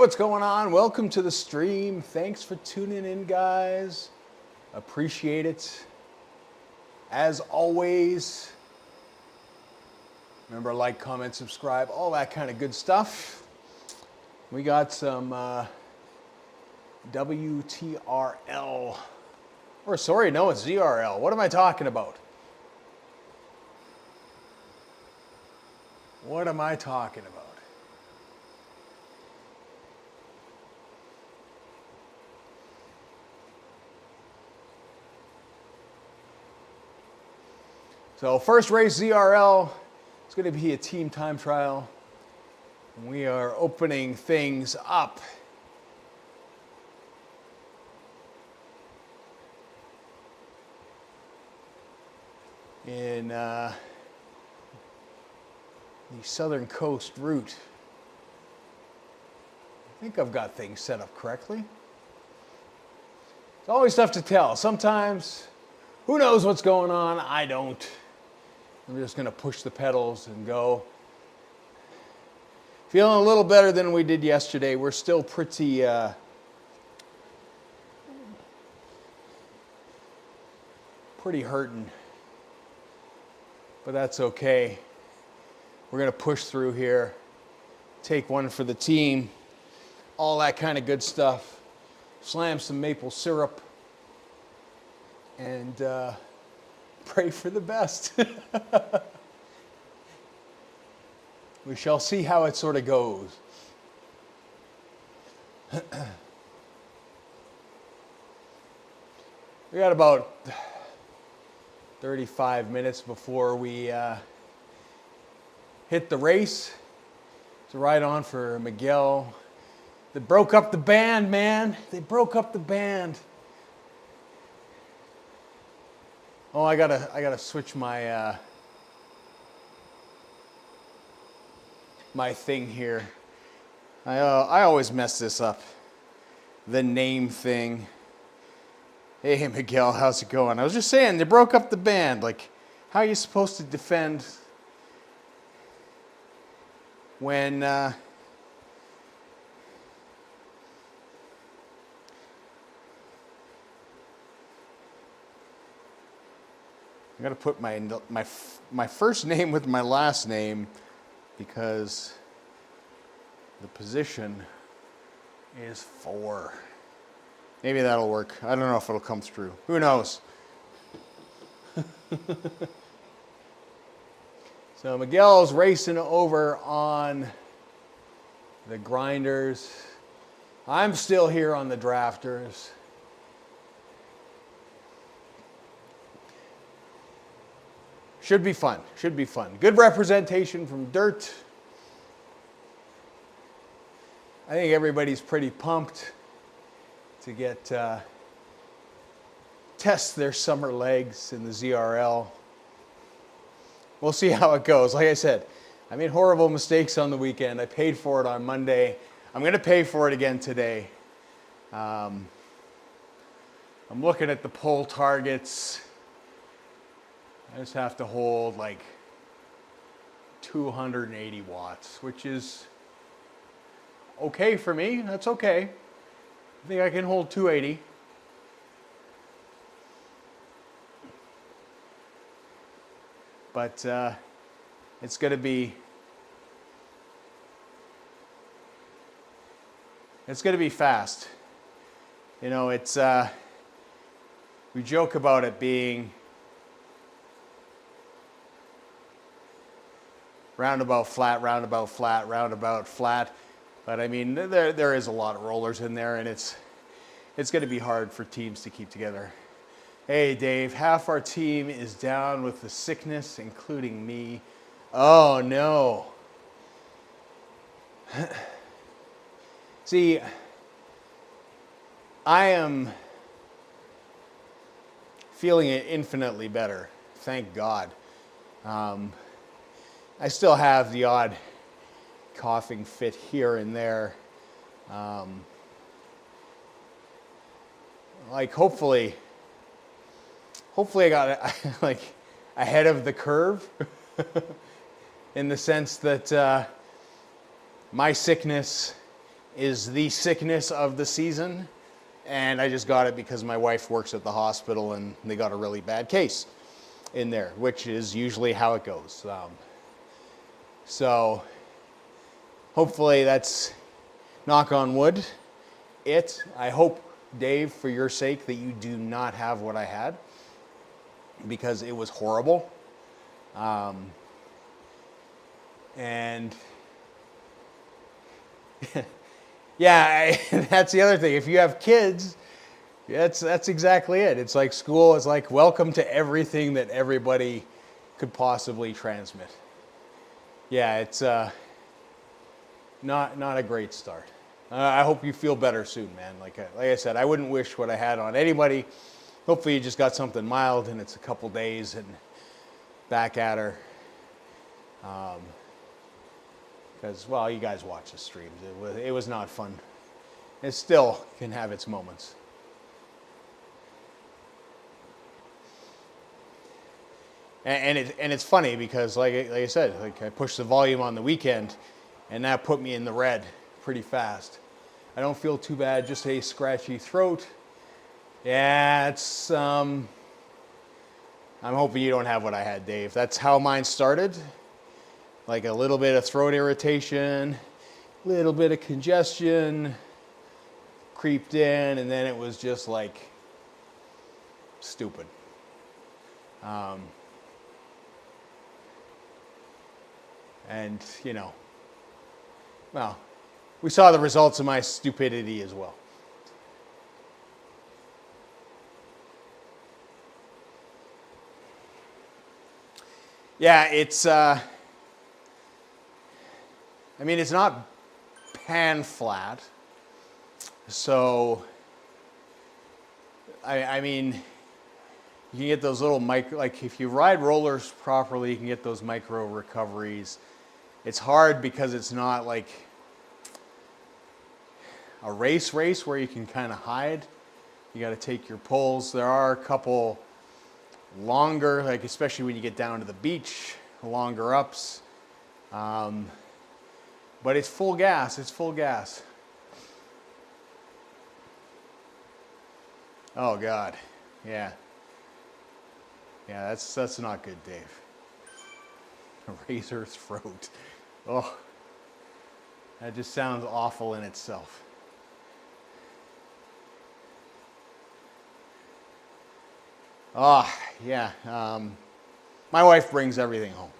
what's going on? Welcome to the stream. Thanks for tuning in, guys. Appreciate it. As always, remember, like, comment, subscribe, all that kind of good stuff. We got some WTRL. Or sorry, no, it's ZRL. What am I talking about? What am I talking about? So first race ZRL, it's going to be a team time trial. We are opening things up. In the Southern Coast route. I think I've got things set up correctly. It's always tough to tell. Sometimes, who knows what's going on? I don't. I'm just going to push the pedals and go. Feeling a little better than we did yesterday. We're still pretty hurting. But that's okay. We're going to push through here. Take one for the team. All that kind of good stuff. Slam some maple syrup. And pray for the best. We shall see how it sort of goes. We got about 35 minutes before we hit the race. It's a ride on for Miguel. They broke up the band, man. They broke up the band. Oh, I gotta switch my my thing here. I always mess this up. The name thing. Hey Miguel, how's it going? I was just saying they broke up the band. Like, how are you supposed to defend when I gotta put my first name with my last name because the position is 4. Maybe that'll work. I don't know if it'll come through. Who knows? So Miguel's racing over on the grinders. I'm still here on the drafters. Should be fun. Should be fun. Good representation from dirt. I think everybody's pretty pumped to get test their summer legs in the ZRL. We'll see how it goes. Like I said, I made horrible mistakes on the weekend. I paid for it on Monday. I'm going to pay for it again today. I'm looking at the pull targets. I just have to hold like 280 watts, which is okay for me. That's okay. I think I can hold 280. But it's going to be fast. You know, it's we joke about it being roundabout flat, roundabout flat, roundabout flat. But I mean, there is a lot of rollers in there, and it's going to be hard for teams to keep together. Hey, Dave, half our team is down with the sickness, including me. Oh, no. See, I am feeling it infinitely better. Thank God. I still have the odd coughing fit here and there. Like hopefully I got like ahead of the curve in the sense that my sickness is the sickness of the season. And I just got it because my wife works at the hospital and they got a really bad case in there, which is usually how it goes. So hopefully that's, knock on wood, it. I hope, Dave, for your sake, that you do not have what I had, because it was horrible. And yeah, that's the other thing. If you have kids, that's exactly it. It's like school is like welcome to everything that everybody could possibly transmit. Yeah, it's not a great start. I hope you feel better soon, man. Like I said, I wouldn't wish what I had on anybody. Hopefully you just got something mild and it's a couple days and back at her. Because, well, you guys watch the streams. It was not fun. It still can have its moments. And it's funny because, like I said, like I pushed the volume on the weekend, and that put me in the red pretty fast. I don't feel too bad, just a scratchy throat. Yeah, it's, I'm hoping you don't have what I had, Dave. That's how mine started. Like a little bit of throat irritation, a little bit of congestion, creeped in, and then it was just like stupid. And, you know, well, we saw the results of my stupidity as well. Yeah, it's, I mean, it's not pan flat. So, I mean, you can get those little micro, like if you ride rollers properly, you can get those micro recoveries. It's hard because it's not like a race where you can kind of hide. You got to take your pulls. There are a couple longer, like especially when you get down to the beach, longer ups. But it's full gas. It's full gas. Oh God, yeah. Yeah, that's not good, Dave. A razor throat. Oh, that just sounds awful in itself. Oh, yeah. My wife brings everything home.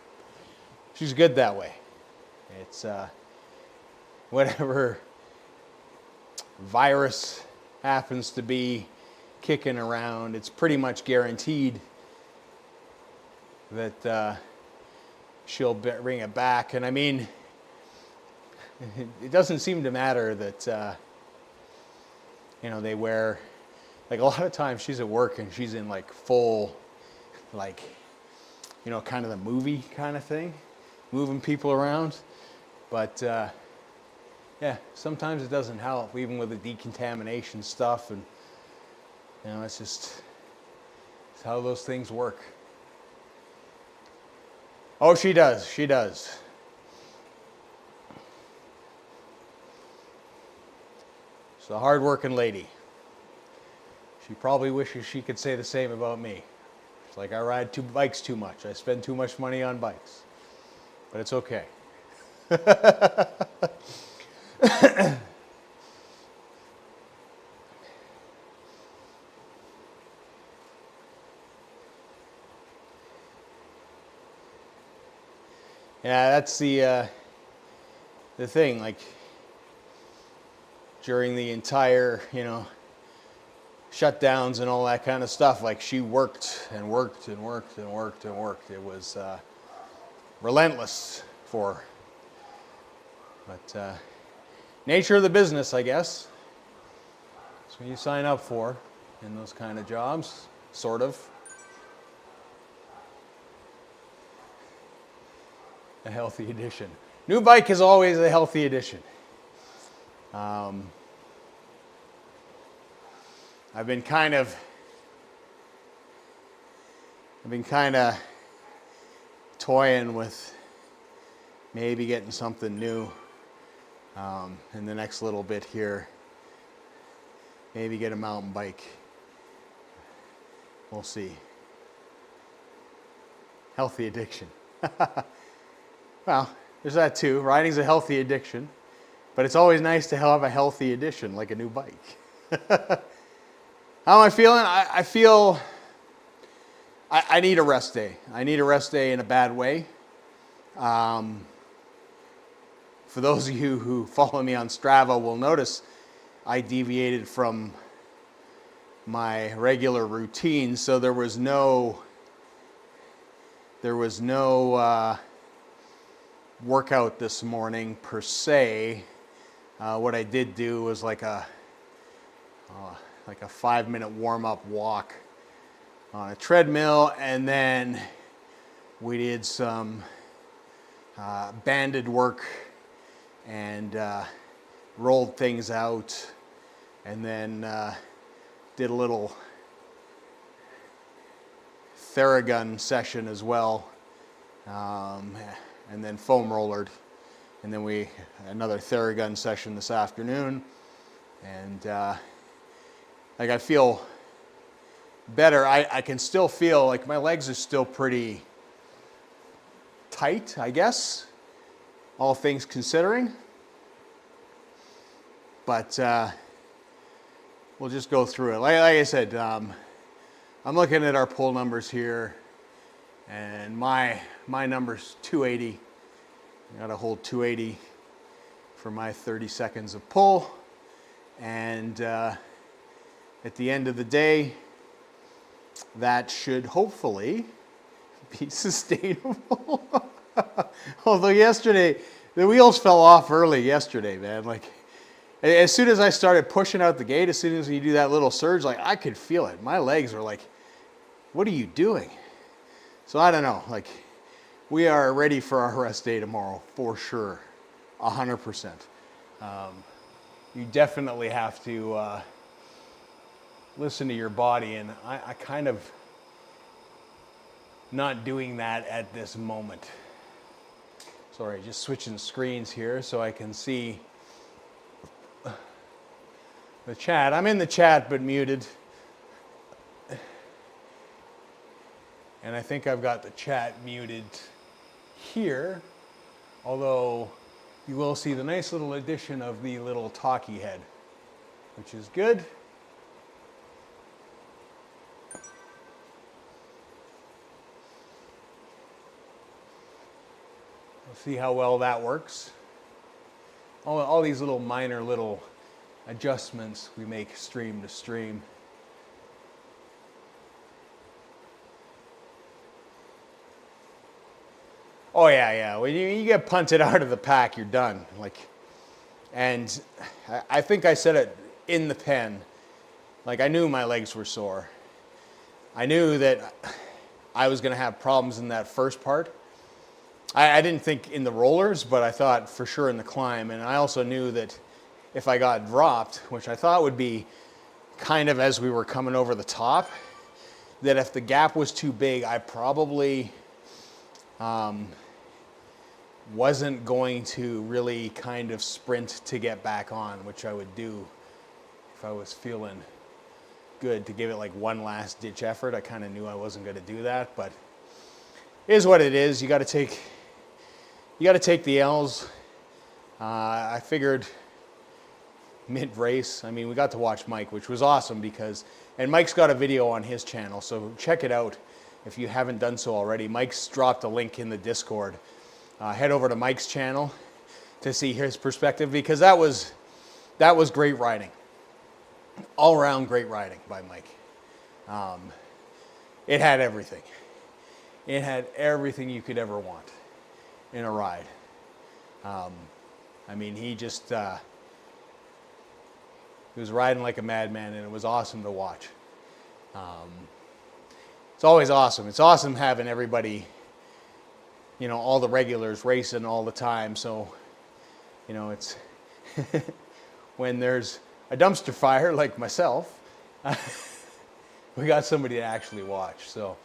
She's good that way. It's whatever virus happens to be kicking around, it's pretty much guaranteed that she'll bring it back. And I mean, it doesn't seem to matter that, you know, they wear, like a lot of times she's at work and she's in like full, like, you know, kind of the movie kind of thing, moving people around. But yeah, sometimes it doesn't help, even with the decontamination stuff. And, you know, it's how those things work. Oh, she does. She does. She's a hard-working lady. She probably wishes she could say the same about me. It's like I ride two bikes too much. I spend too much money on bikes. But it's okay. Yeah, that's the thing. Like during the entire, you know, shutdowns and all that kind of stuff, like she worked and worked and worked and worked and worked. It was relentless for her. But nature of the business, I guess. That's what you sign up for in those kind of jobs, sort of. A healthy addition. New bike is always a healthy addition. I've been kind of toying with maybe getting something new in the next little bit here, maybe get a mountain bike. We'll see. Healthy addiction. Well, there's that too. Riding's a healthy addiction, but it's always nice to have a healthy addition, like a new bike. How am I feeling? I feel I need a rest day. I need a rest day in a bad way. For those of you who follow me on Strava will notice I deviated from my regular routine, so there was no workout this morning per se. What I did do was like a 5-minute warm-up walk on a treadmill, and then we did some banded work and rolled things out, and then did a little Theragun session as well, and then foam rollered, and then another Theragun session this afternoon, and like I feel better. I can still feel like my legs are still pretty tight, I guess, all things considering, but we'll just go through it. Like I said, I'm looking at our pull numbers here, and my number's 280. I gotta hold 280 for my 30 seconds of pull, and at the end of the day, that should hopefully be sustainable. Although yesterday, the wheels fell off early yesterday, man. Like, as soon as I started pushing out the gate, as soon as you do that little surge, like, I could feel it. My legs were like, what are you doing? So I don't know, like, we are ready for our rest day tomorrow, for sure, 100%. You definitely have to listen to your body, and I kind of not doing that at this moment. Sorry, just switching screens here so I can see the chat. I'm in the chat but muted. And I think I've got the chat muted here, although you will see the nice little addition of the little talkie head, which is good. We'll see how well that works. All these little minor little adjustments we make stream to stream. Oh yeah. When you get punted out of the pack, you're done. Like, and I think I said it in the pen. Like, I knew my legs were sore. I knew that I was going to have problems in that first part. I didn't think in the rollers, but I thought for sure in the climb. And I also knew that if I got dropped, which I thought would be kind of as we were coming over the top, that if the gap was too big, I probably wasn't going to really kind of sprint to get back on, which I would do if I was feeling good, to give it like one last ditch effort. I kind of knew I wasn't going to do that, but it is what it is. You got to take the L's. I figured mid-race, I mean, we got to watch Mike, which was awesome and Mike's got a video on his channel, so check it out if you haven't done so already. Mike's dropped a link in the Discord. Head over to Mike's channel to see his perspective, because that was great riding. All around great riding by Mike. It had everything. It had everything you could ever want in a ride. I mean, he just he was riding like a madman, and it was awesome to watch. It's always awesome. It's awesome having everybody, all the regulars racing all the time. So, it's when there's a dumpster fire like myself, we got somebody to actually watch. So,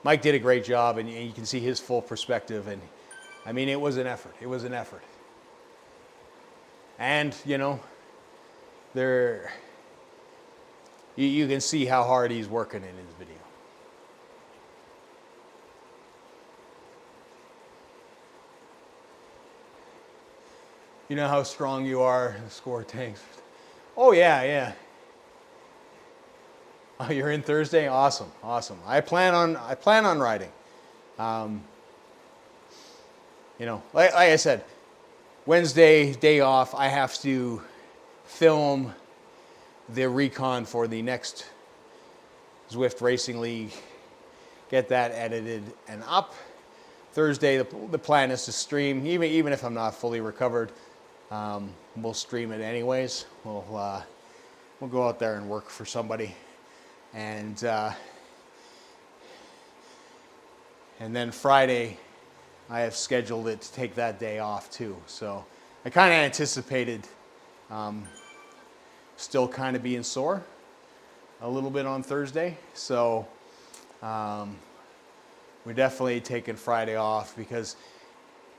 Mike did a great job, and you can see his full perspective. And I mean, it was an effort. It was an effort. And, you know, you can see how hard he's working in his video. You know how strong you are, score tanks. Oh yeah. Oh, you're in Thursday? Awesome. I plan on riding. You know, like I said, Wednesday, day off, I have to film the recon for the next Zwift Racing League, get that edited and up. Thursday, the plan is to stream, even if I'm not fully recovered. We'll stream it anyways. We'll go out there and work for somebody, and then Friday, I have scheduled it to take that day off too. So I kind of anticipated still kind of being sore a little bit on Thursday. So we're definitely taking Friday off because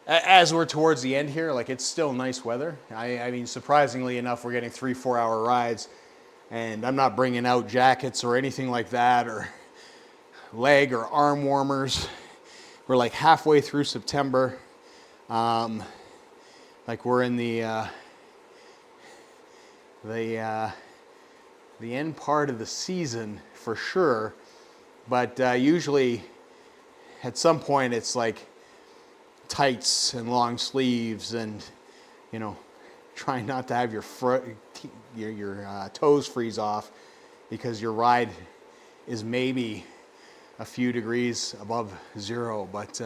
as we're towards the end here, like it's still nice weather. I mean, surprisingly enough, we're getting 3-4 hour rides, and I'm not bringing out jackets or anything like that, or leg or arm warmers. We're like halfway through September. Like we're in the end part of the season for sure, but usually at some point it's like tights and long sleeves, and you know, trying not to have your toes freeze off because your ride is maybe a few degrees above zero, but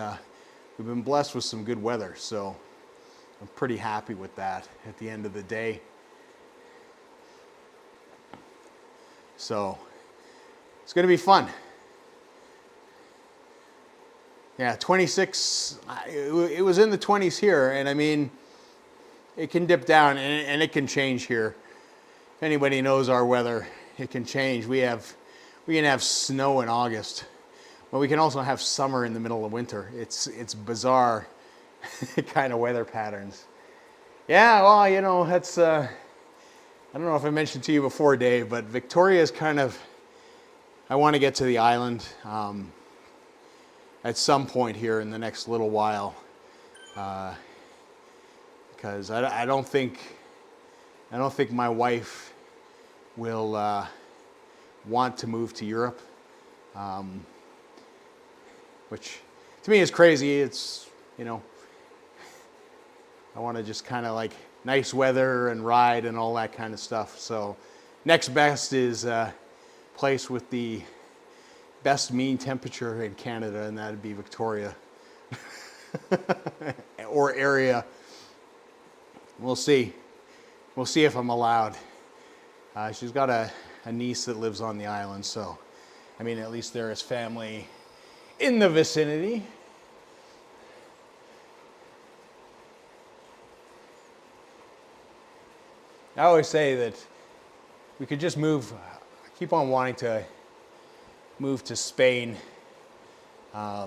we've been blessed with some good weather, so I'm pretty happy with that at the end of the day. So it's going to be fun. Yeah, 26, it was in the 20s here, and I mean, it can dip down and it can change here. If anybody knows our weather, it can change. We can have snow in August, but we can also have summer in the middle of winter. It's bizarre kind of weather patterns. Yeah, well, you know, that's, I don't know if I mentioned to you before, Dave, but Victoria is kind of, I want to get to the island at some point here in the next little while, because I don't think my wife will want to move to Europe, which to me is crazy. It's, you know, I want to just kind of like nice weather and ride and all that kind of stuff. So next best is a place with the best mean temperature in Canada, and that'd be Victoria or area. We'll see. We'll see if I'm allowed. She's got a niece that lives on the island, so I mean, at least there is family in the vicinity. I always say that we could just move. I keep on wanting to move to Spain. I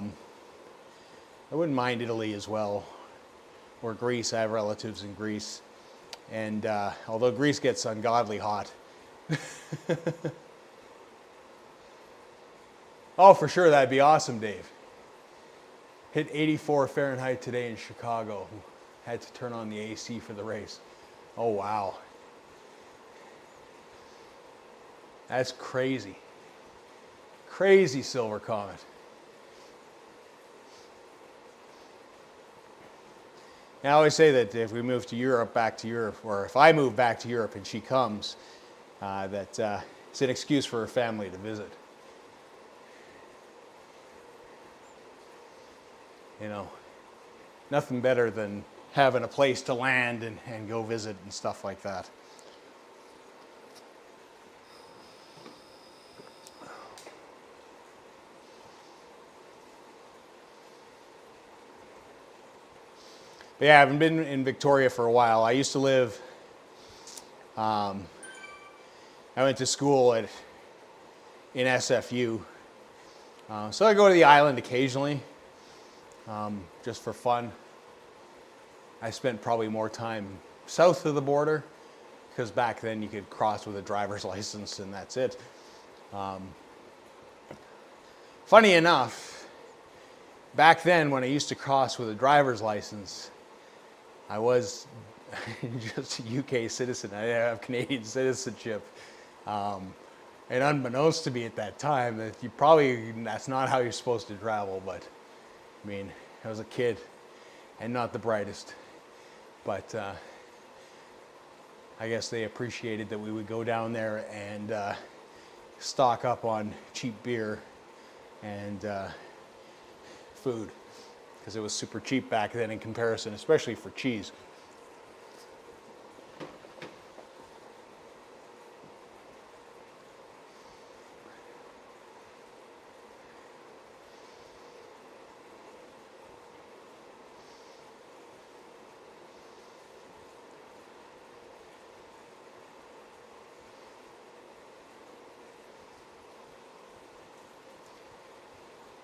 wouldn't mind Italy as well, or Greece. I have relatives in Greece, and although Greece gets ungodly hot. Oh, for sure, that'd be awesome, Dave. Hit 84 Fahrenheit today in Chicago. Had to turn on the AC for the race. Oh, wow. That's crazy. Crazy Silver Comet. Now, I always say that if we move to Europe, back to Europe, or if I move back to Europe and she comes, that it's an excuse for her family to visit. You know, nothing better than having a place to land and go visit and stuff like that. But yeah, I haven't been in Victoria for a while. I used to live, I went to school in SFU. So I go to the island occasionally, just for fun. I spent probably more time south of the border, because back then you could cross with a driver's license and that's it. Funny enough, back then when I used to cross with a driver's license, I was just a UK citizen. I didn't have Canadian citizenship. And unbeknownst to me at that time, that that's not how you're supposed to travel, but I mean, I was a kid and not the brightest. But I guess they appreciated that we would go down there and stock up on cheap beer and food, because it was super cheap back then in comparison, especially for cheese.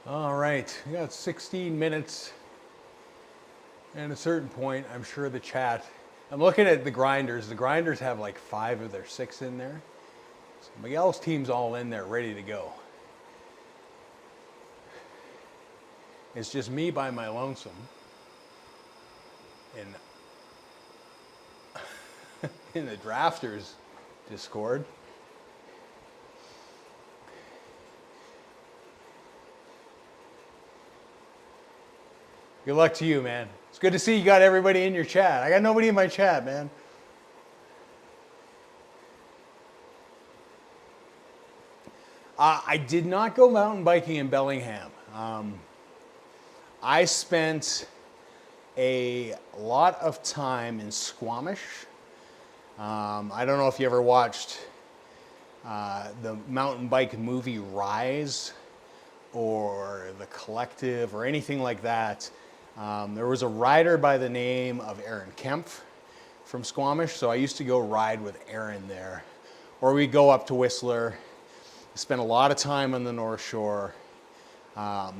All right, we got 16 minutes, and at a certain point, I'm sure the chat, I'm looking at the grinders. The grinders have like 5 of their 6 in there. So Miguel's team's all in there, ready to go. It's just me by my lonesome. In the drafters Discord. Good luck to you, man. It's good to see you got everybody in your chat. I got nobody in my chat, man. I did not go mountain biking in Bellingham. I spent a lot of time in Squamish. I don't know if you ever watched the mountain bike movie Rise or The Collective or anything like that. There was a rider by the name of Aaron Kempf from Squamish, so I used to go ride with Aaron there. Or we'd go up to Whistler, spend a lot of time on the North Shore. A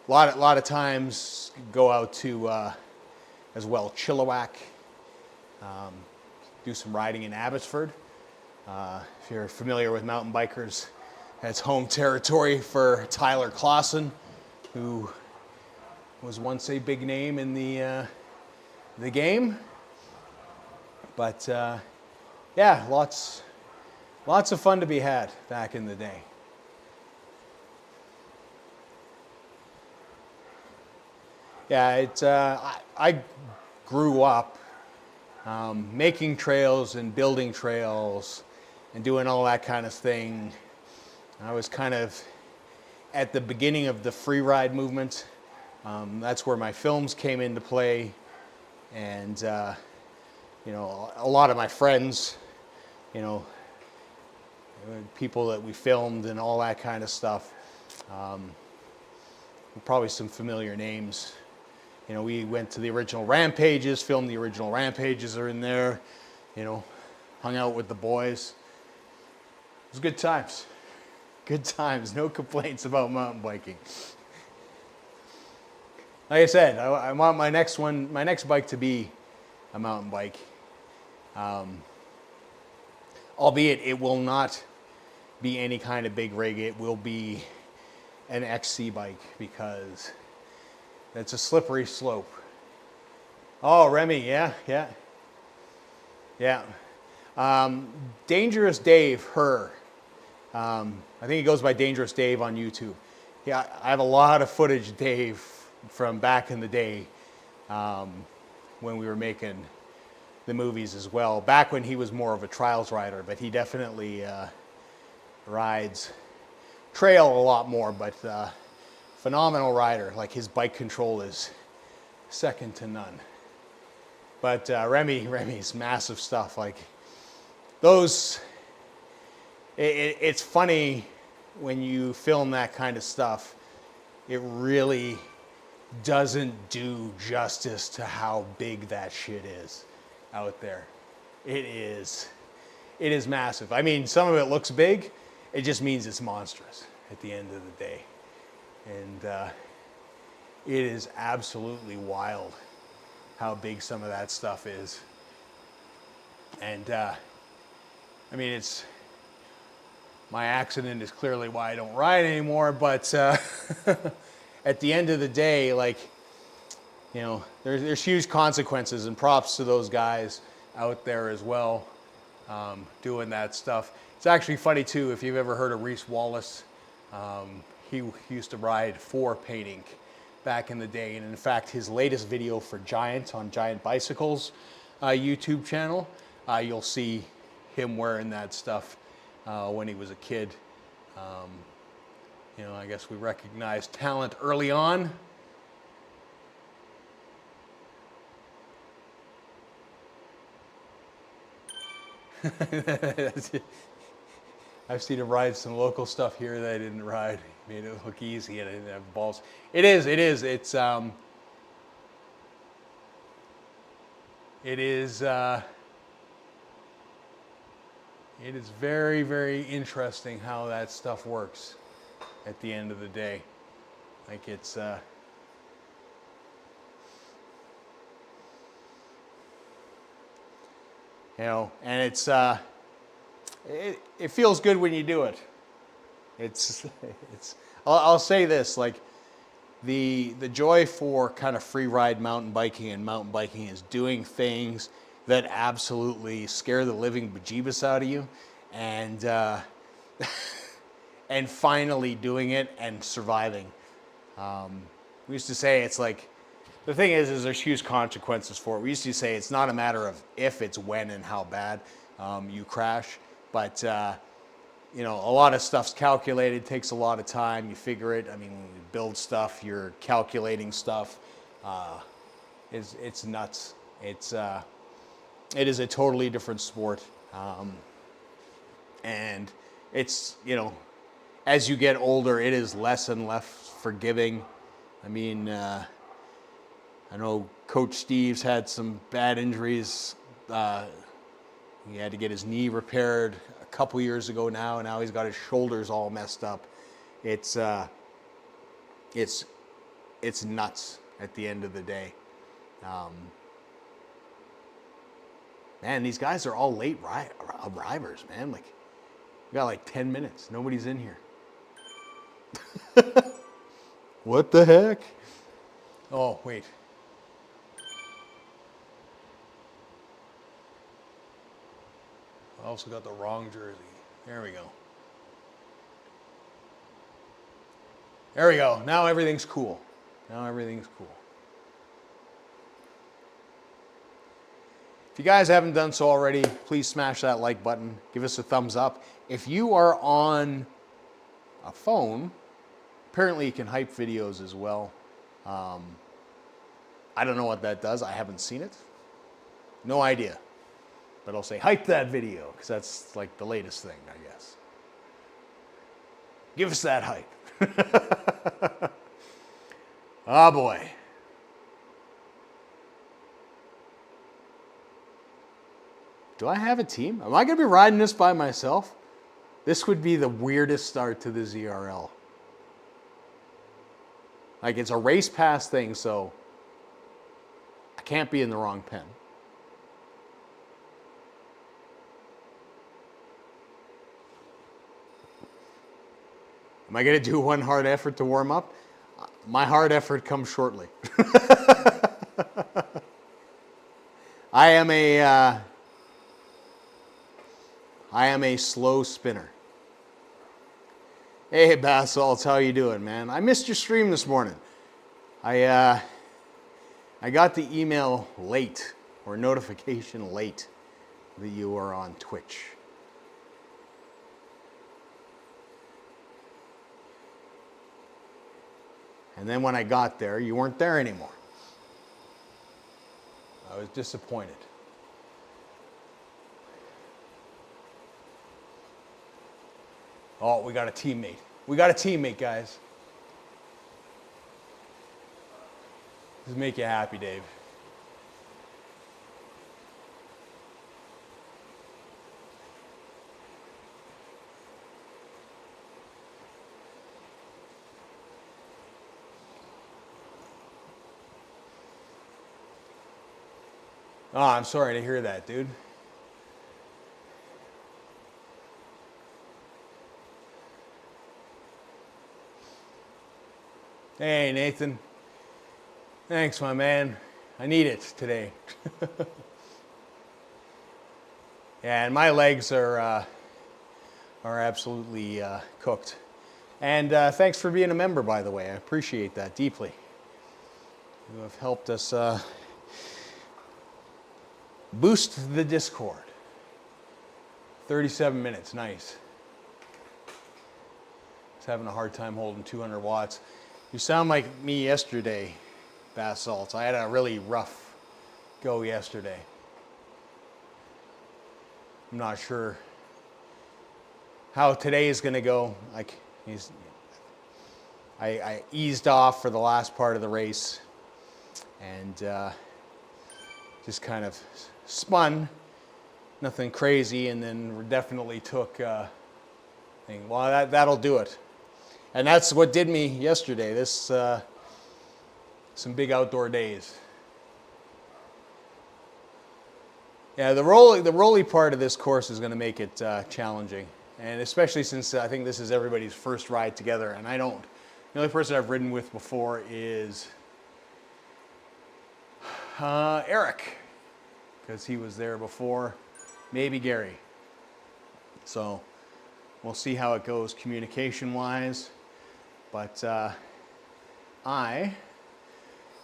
lot of times go out to, as well, Chilliwack, do some riding in Abbotsford. If you're familiar with mountain bikers, that's home territory for Tyler Clausen, who was once a big name in the game. But yeah, lots of fun to be had back in the day. Yeah, I grew up making trails and building trails and doing all that kind of thing. I was kind of at the beginning of the free ride movement. That's where my films came into play, and you know, a lot of my friends, you know, people that we filmed and all that kind of stuff, probably some familiar names. You know, we went to the original Rampages, filmed the original Rampages are in there, you know, hung out with the boys. It was good times. Good times, no complaints about mountain biking. Like I said, I want my next bike to be a mountain bike. Albeit it will not be any kind of big rig. It will be an XC bike, because that's a slippery slope. Oh, Remy, yeah. Dangerous Dave, I think he goes by Dangerous Dave on YouTube. Yeah, I have a lot of footage, Dave, from back in the day when we were making the movies as well. Back when he was more of a trials rider, but he definitely rides trail a lot more, but phenomenal rider. Like, his bike control is second to none. But Remy's massive stuff. Like those, it's funny when you film that kind of stuff. It really doesn't do justice to how big that shit is out there. It is massive. I mean, some of it looks big. It just means it's monstrous at the end of the day. And it is absolutely wild how big some of that stuff is. And I mean, it's, my accident is clearly why I don't ride anymore, but at the end of the day, like, you know, there's huge consequences, and props to those guys out there as well, doing that stuff. It's actually funny too, if you've ever heard of Reese Wallace, he used to ride for Paint Inc. back in the day, and in fact, his latest video for Giant on Giant Bicycles YouTube channel, you'll see him wearing that stuff when he was a kid. You know, I guess we recognized talent early on. I've seen him ride some local stuff here that I didn't ride. He made it look easy and I didn't have balls. It is. It's very, very interesting how that stuff works at the end of the day. Like, it's you know, and it's it feels good when you do it. I'll say this, like, the joy for kind of free ride mountain biking is doing things that absolutely scare the living bejeebus out of you, and and finally doing it and surviving. We used to say, it's like, the thing is there's huge consequences for it. We used to say it's not a matter of if, it's when and how bad you crash. But, you know, a lot of stuff's calculated, takes a lot of time. You figure it. I mean, when you build stuff, you're calculating stuff. It's nuts. It is a totally different sport. And it's, you know, as you get older, it is less and less forgiving. I mean, I know Coach Steve's had some bad injuries. He had to get his knee repaired a couple years ago now, and now he's got his shoulders all messed up. It's nuts at the end of the day. Man, these guys are all late arrivers, man. Like, we got like 10 minutes. Nobody's in here. What the heck? Oh, wait. I also got the wrong jersey. There we go. There we go. Now everything's cool. Now everything's cool. If you guys haven't done so already, please smash that like button. Give us a thumbs up. If you are on a phone, apparently you can hype videos as well. I don't know what that does. I haven't seen it. No idea. But I'll say hype that video, because that's like the latest thing, I guess. Give us that hype. Oh boy. Do I have a team? Am I going to be riding this by myself? This would be the weirdest start to the ZRL. Like, it's a race pass thing, so I can't be in the wrong pen. Am I going to do one hard effort to warm up? My hard effort comes shortly. I am a slow spinner. Hey, Basalts, how you doing, man? I missed your stream this morning. I got the email late, or notification late, that you are on Twitch. And then when I got there, you weren't there anymore. I was disappointed. Oh, we got a teammate. We got a teammate, guys. Does it make you happy, Dave? Oh, I'm sorry to hear that, dude. Hey, Nathan. Thanks, my man. I need it today. Yeah, and my legs are absolutely cooked. And thanks for being a member, by the way. I appreciate that deeply. You have helped us boost the Discord. 37 minutes, nice. I was having a hard time holding 200 watts. You sound like me yesterday, Bath Salts. I had a really rough go yesterday. I'm not sure how today is going to go. I eased off for the last part of the race and just kind of spun, nothing crazy, and then definitely took well, that'll do it. And that's what did me yesterday. This some big outdoor days. Yeah, the rolly part of this course is going to make it challenging, and especially since I think this is everybody's first ride together, and I don't. The only person I've ridden with before is Eric, because he was there before, maybe Gary. So we'll see how it goes communication-wise, but I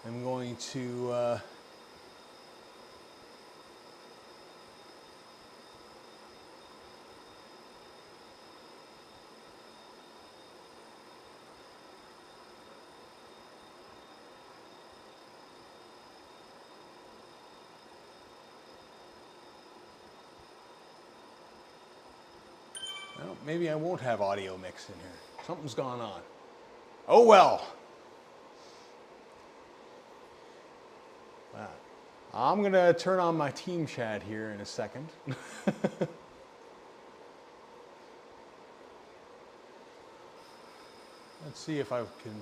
am going to well, maybe I won't have audio mix in here. Something's gone on. Oh well. I'm going to turn on my team chat here in a second. Let's see if I can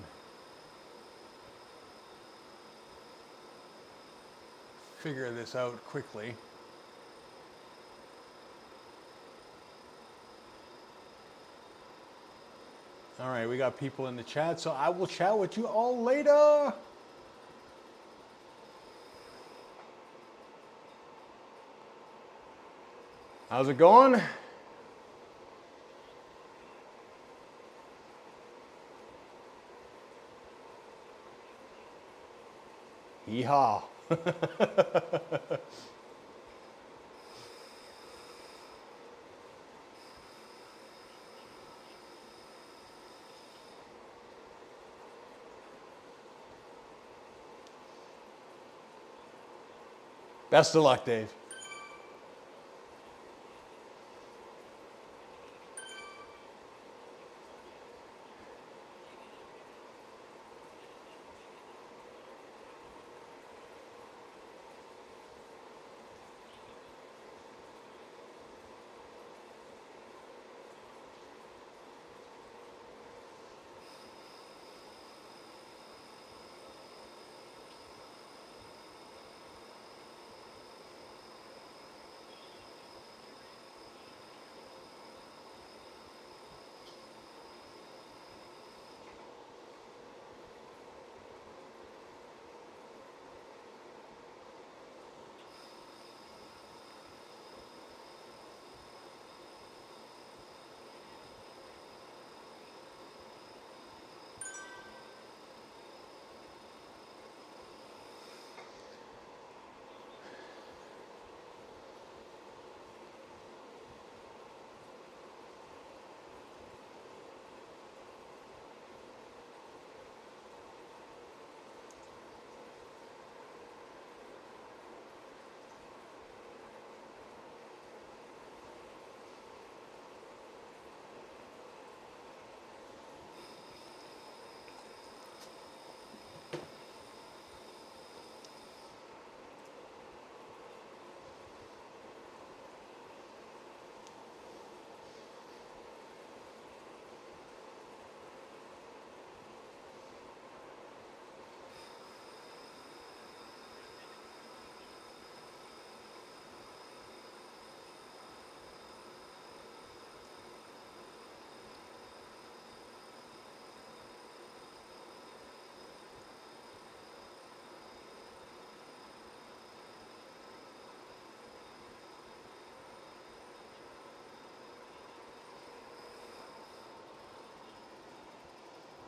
figure this out quickly. All right, we got people in the chat, so I will chat with you all later. How's it going? Yeehaw. Best of luck, Dave.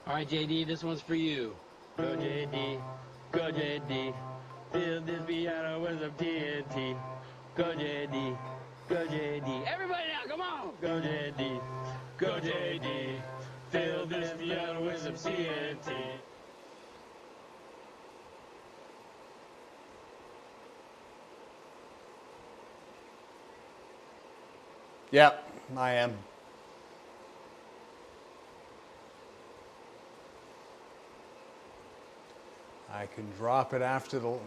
All right, JD, this one's for you. Go JD, go JD. Fill this piano with some TNT. Go JD, go JD. Everybody now, come on. Go JD, go JD. Fill this piano with some TNT. Yep, I am. I can drop it after the,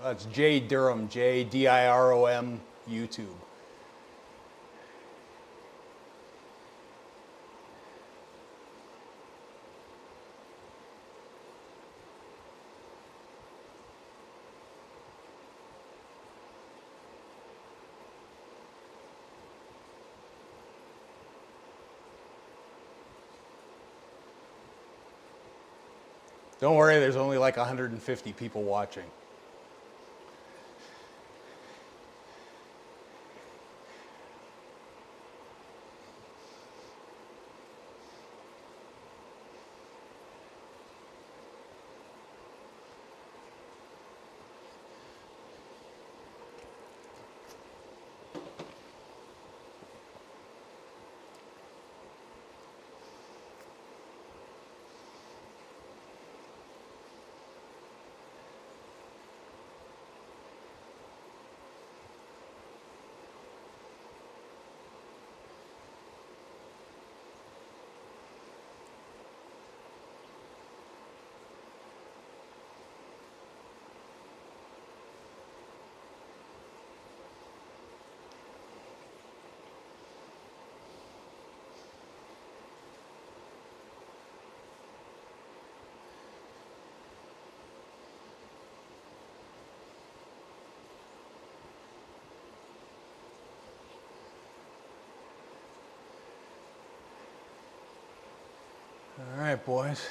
that's J Durham, J-D-I-R-O-M, YouTube. Don't worry, there's only like 150 people watching. All right, boys.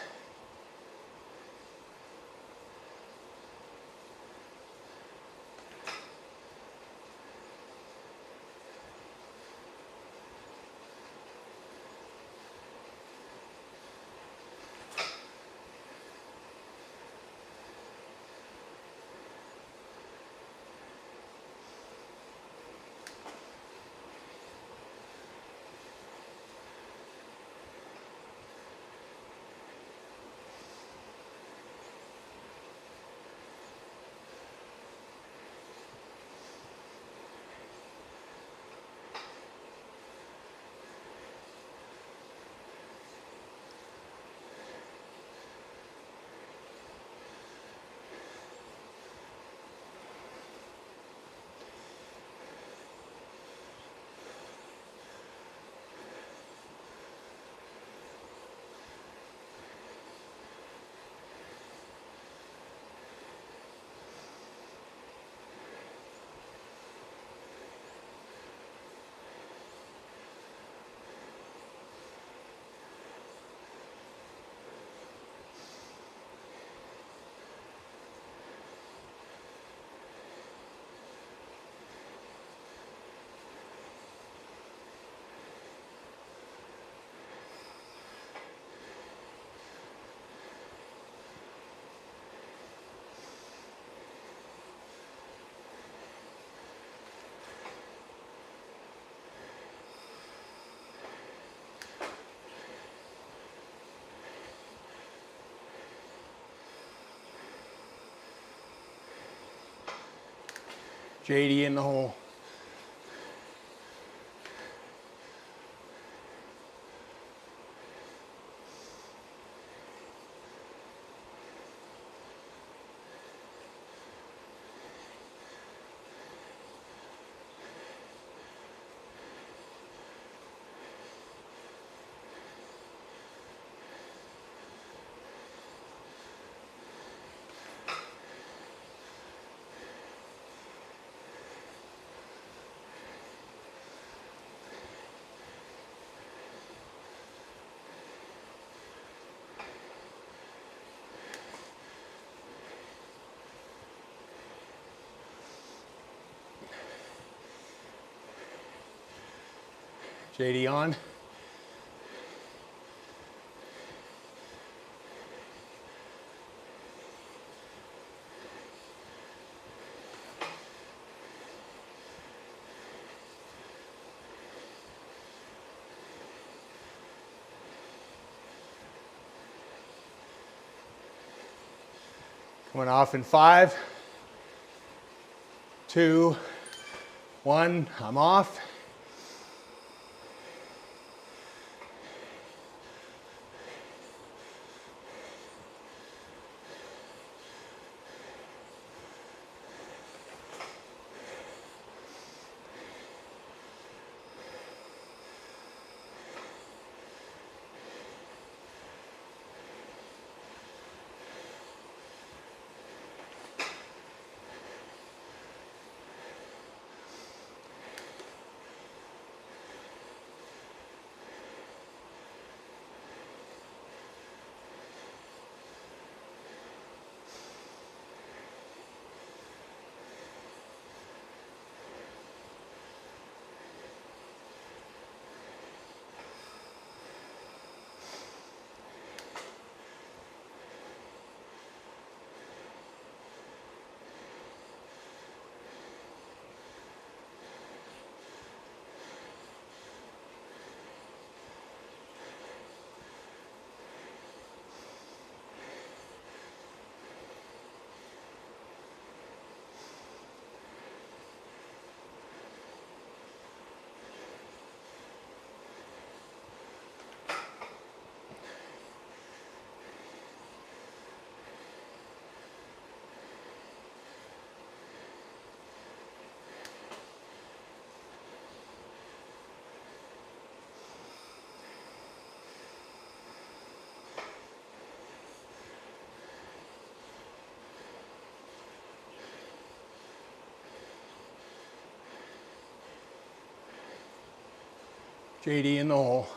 JD in the hole. JD on. Coming off in 5, 2, 1, I'm off. JD in the hole.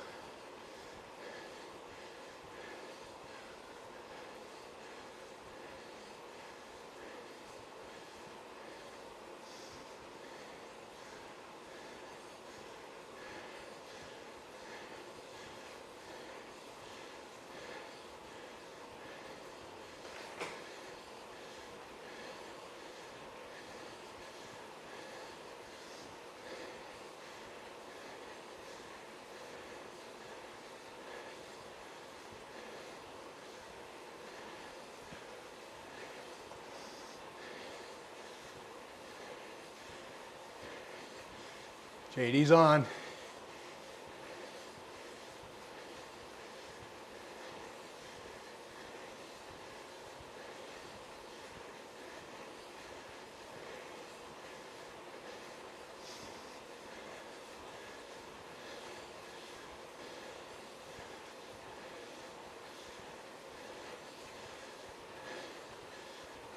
JD's on.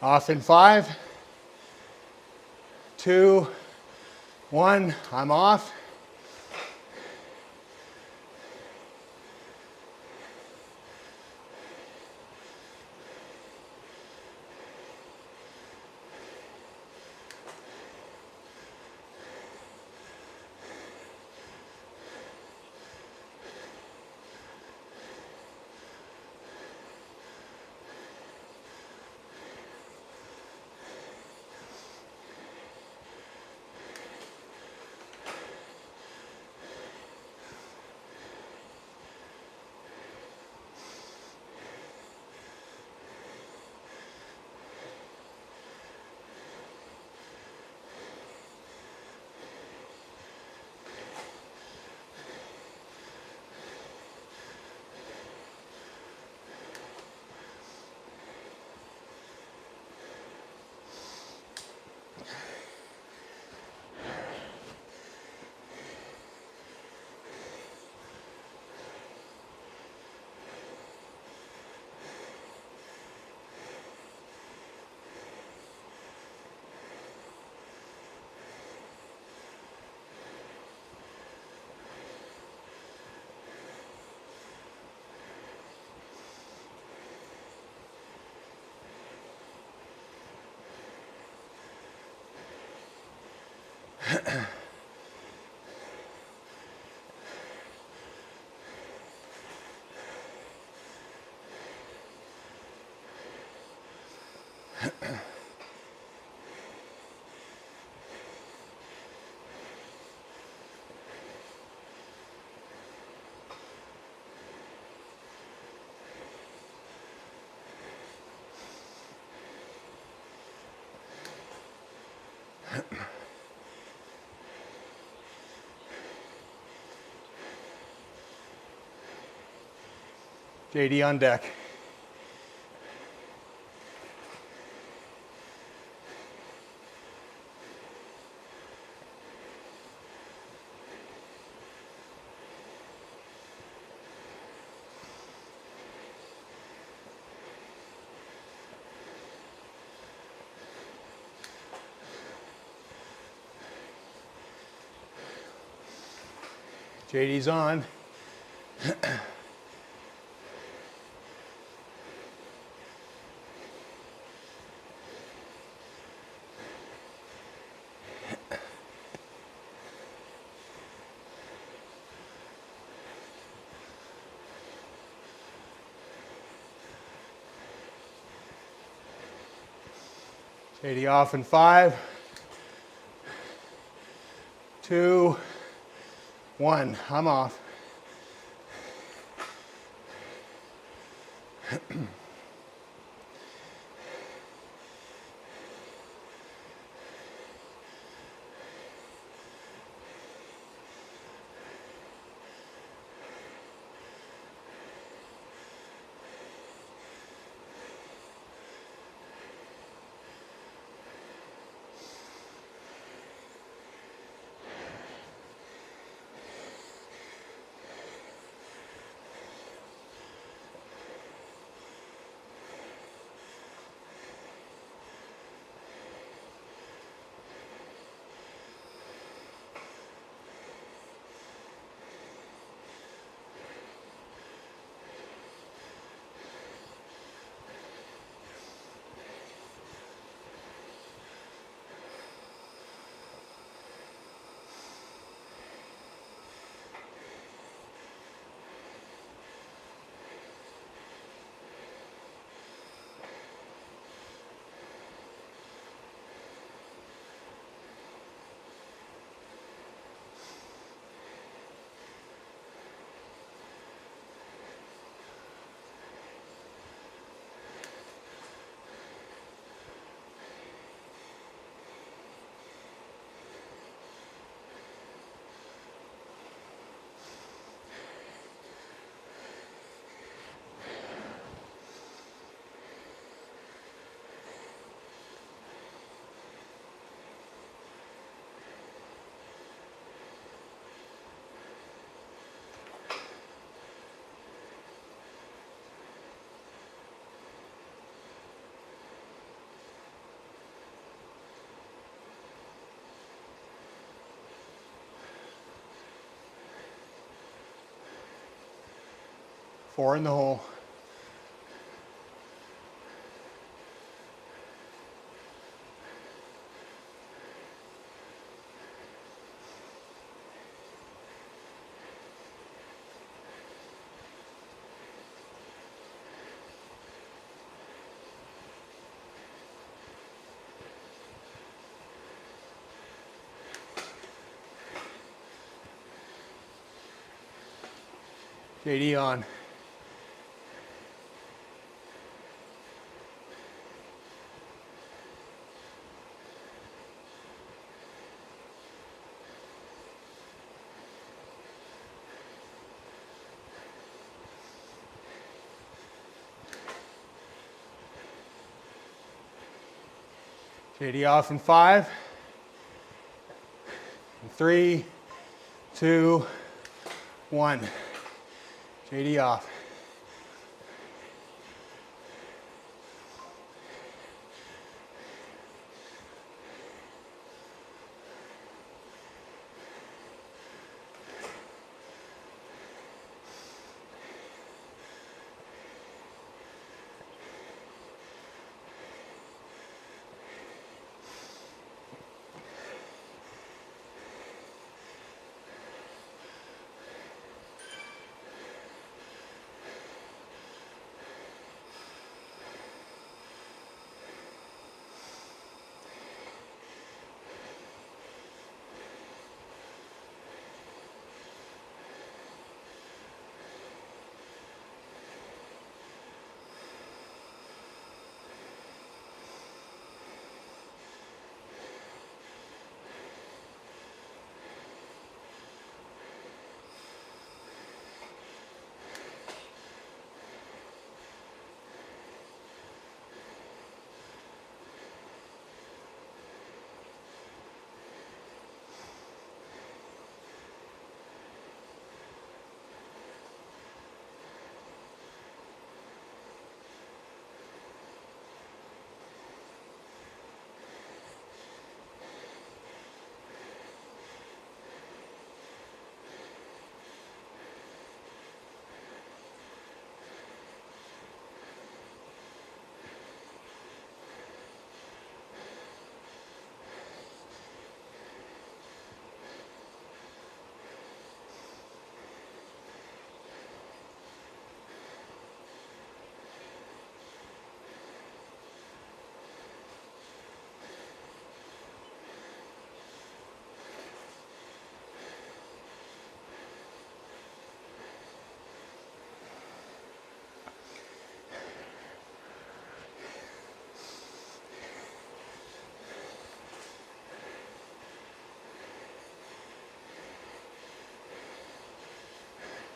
Off in 5, 2, 1, I'm off. JD on deck. JD's on. JD off in 5, 2, 1. I'm off. Four in the hole. JD on. JD off in 5, 3, 2, 1. JD off.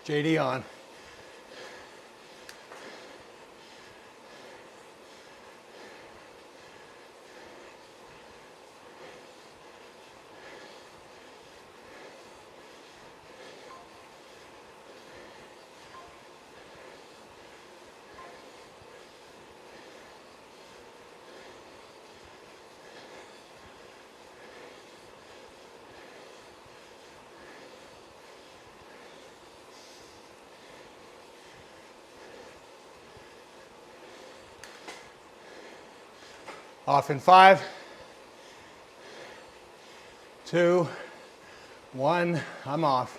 JD on. Off in 5, 2, 1, I'm off.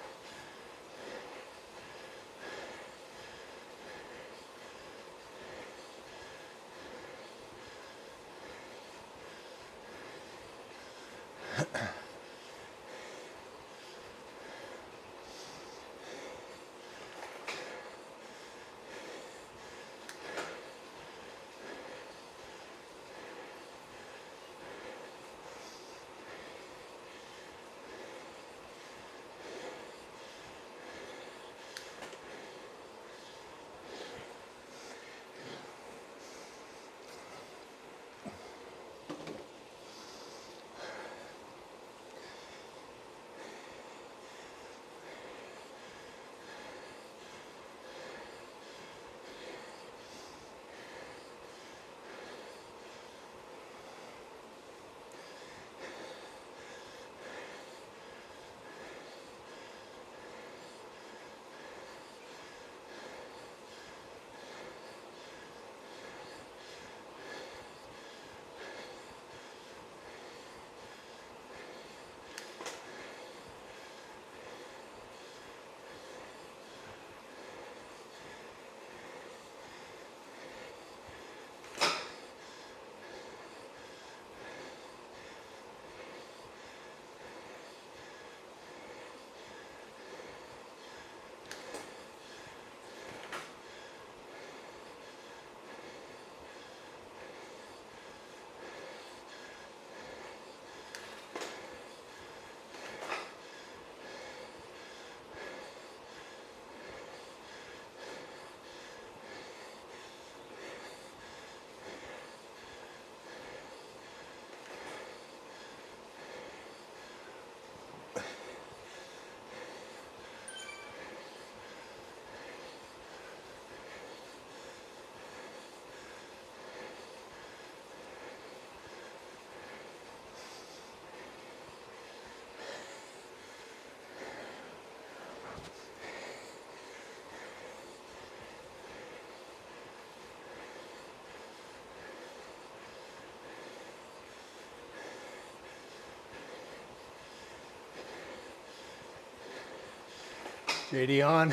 JD on.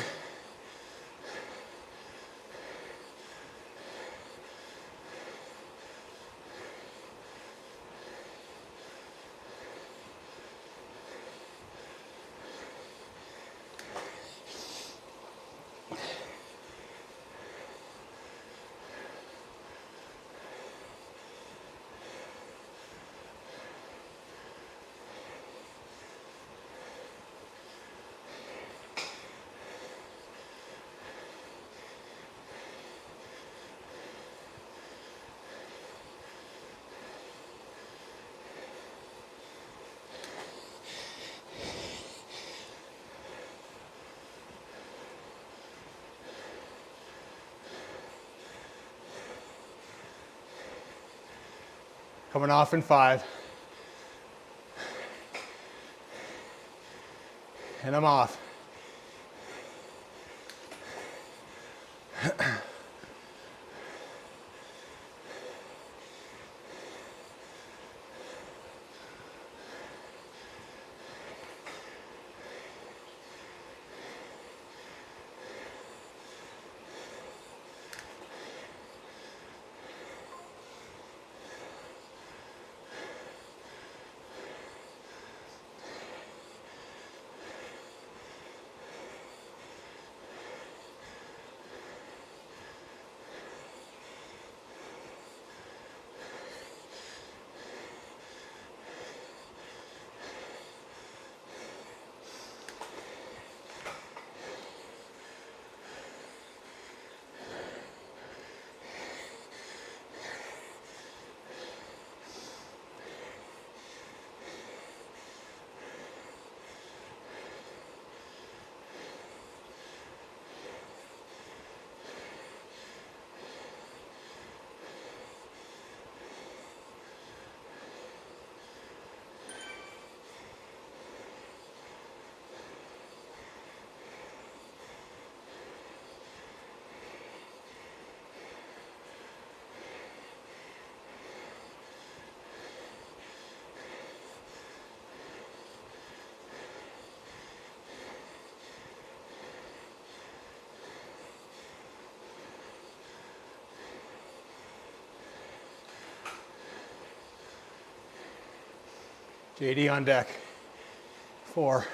Coming off in 5. And I'm off. JD on deck. 4.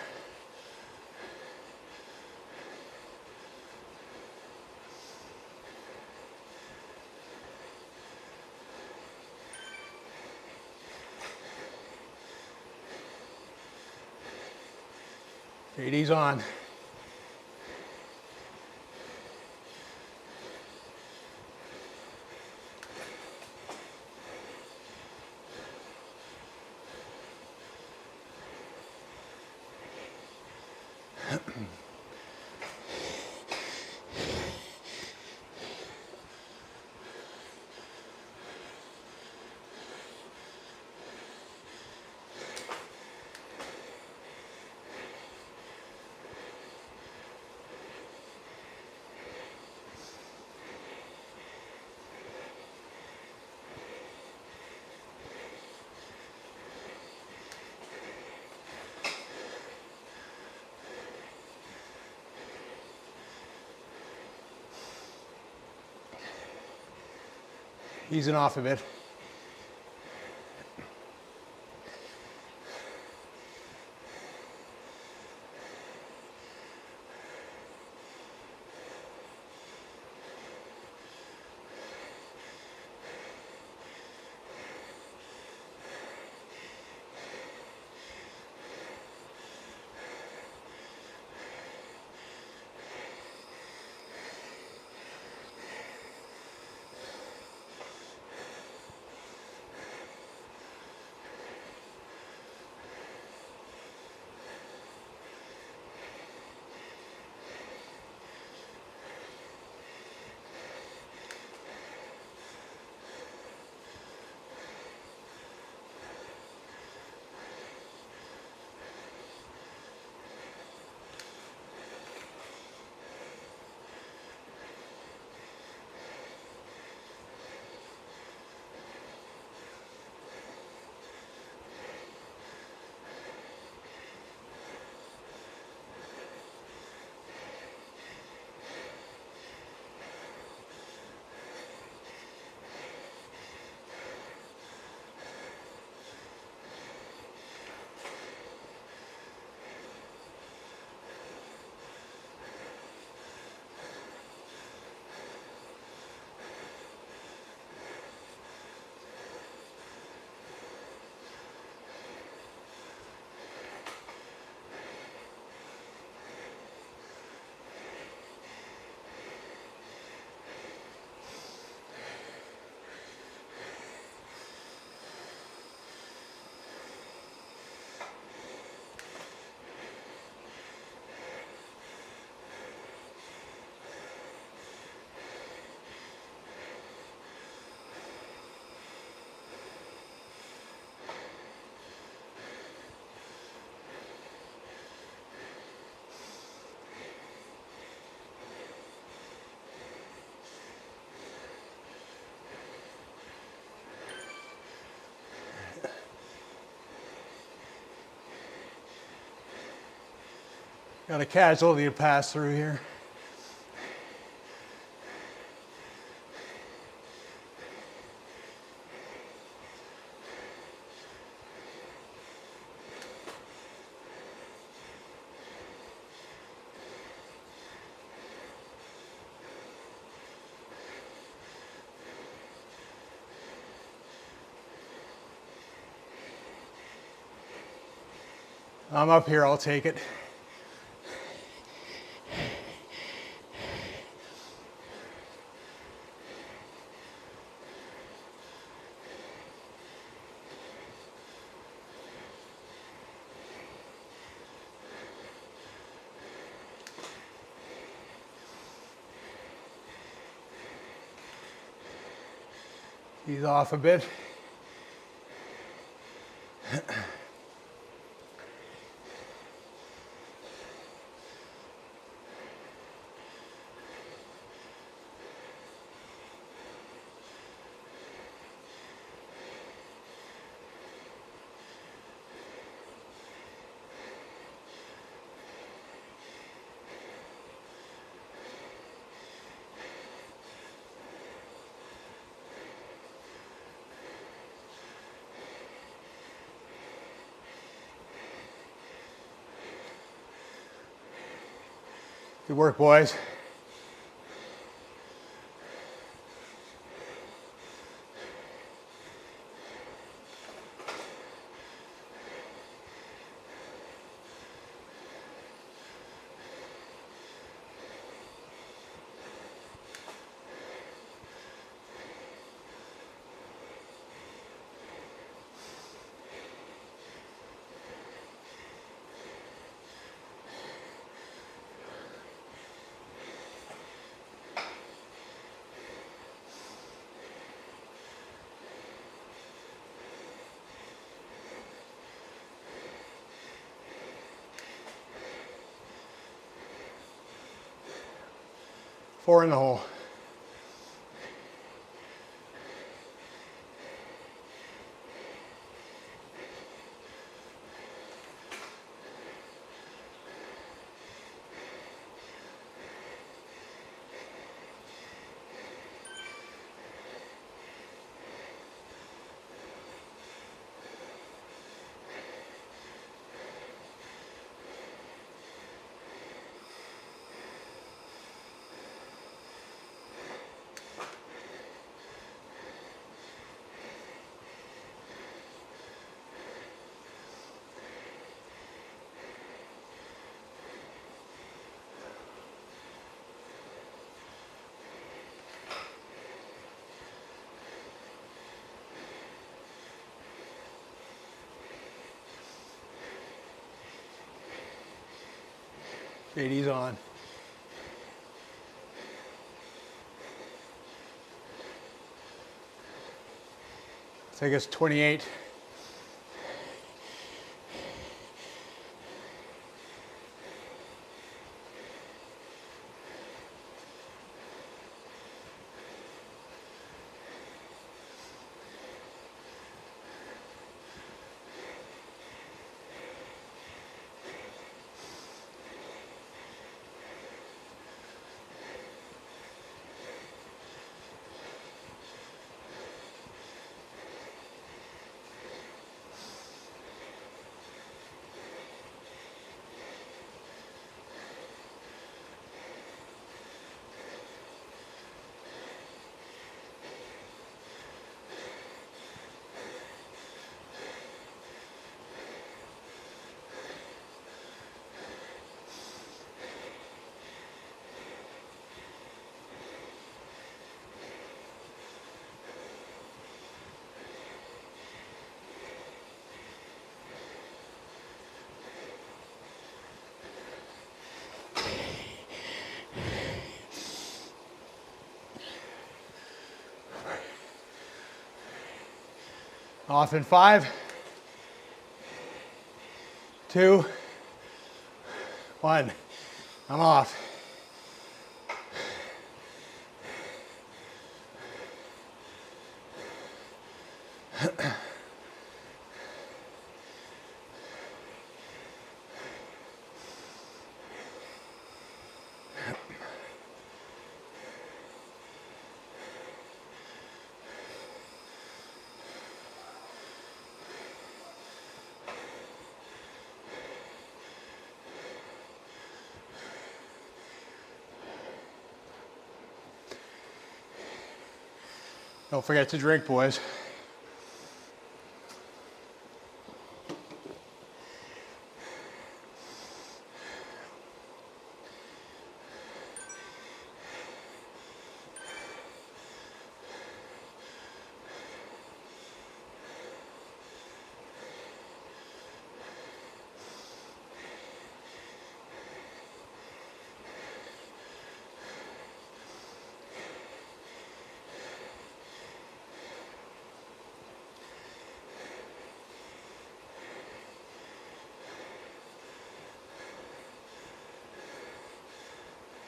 JD's on. Easing off a bit. Got a casualty to pass through here. I'm up here, I'll take it. He's off a bit. Good work, boys. Four in the hole. JD's on. Take us 28. Off in 5, 2, 1. I'm off. Don't forget to drink, boys.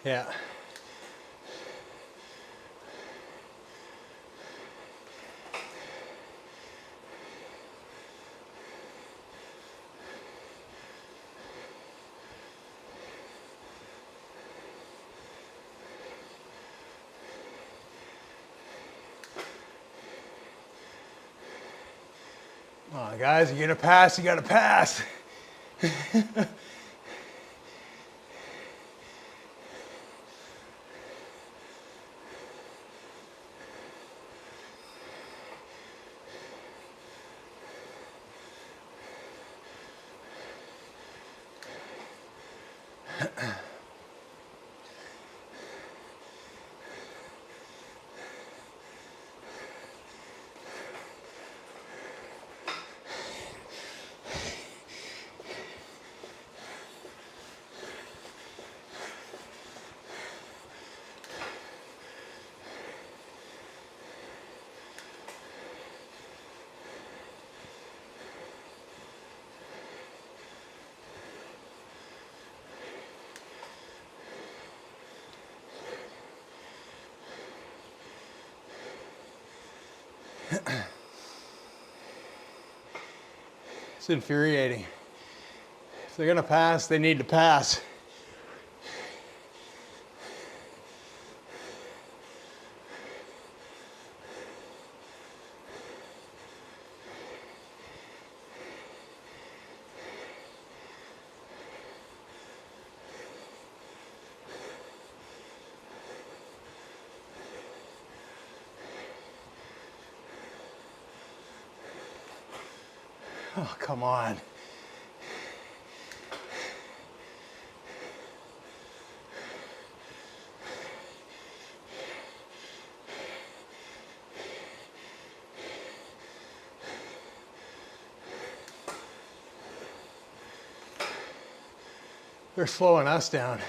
Yeah. Come on, guys, you gotta pass, you gotta pass. It's infuriating. If they're gonna pass, they need to pass. Oh, come on. They're slowing us down.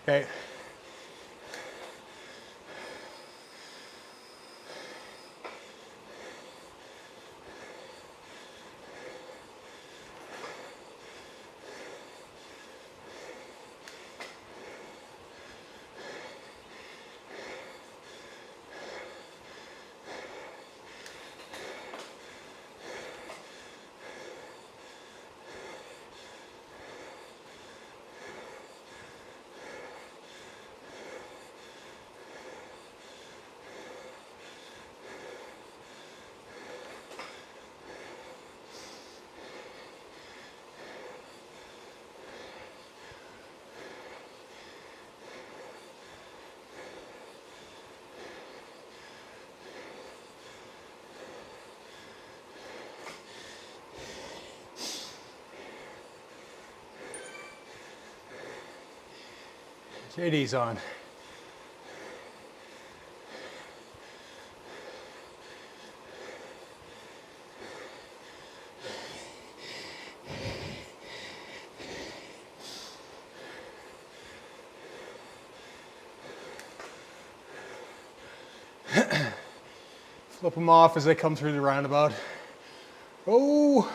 Okay. JD's on. Flip them off as they come through the roundabout. Oh!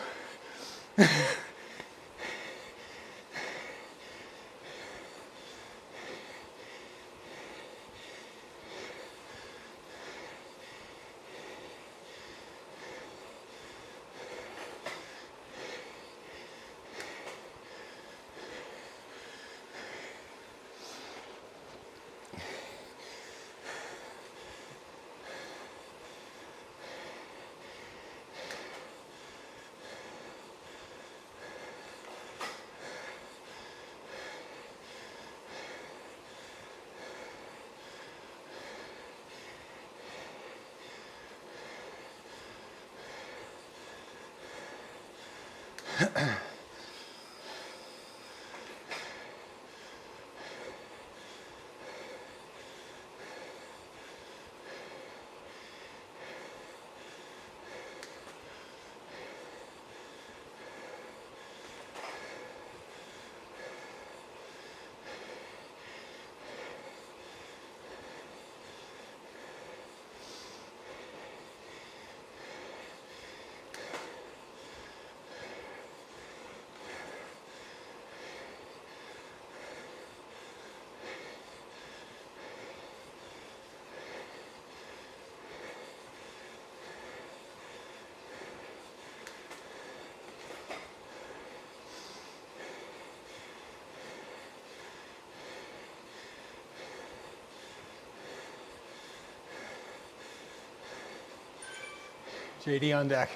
JD on deck.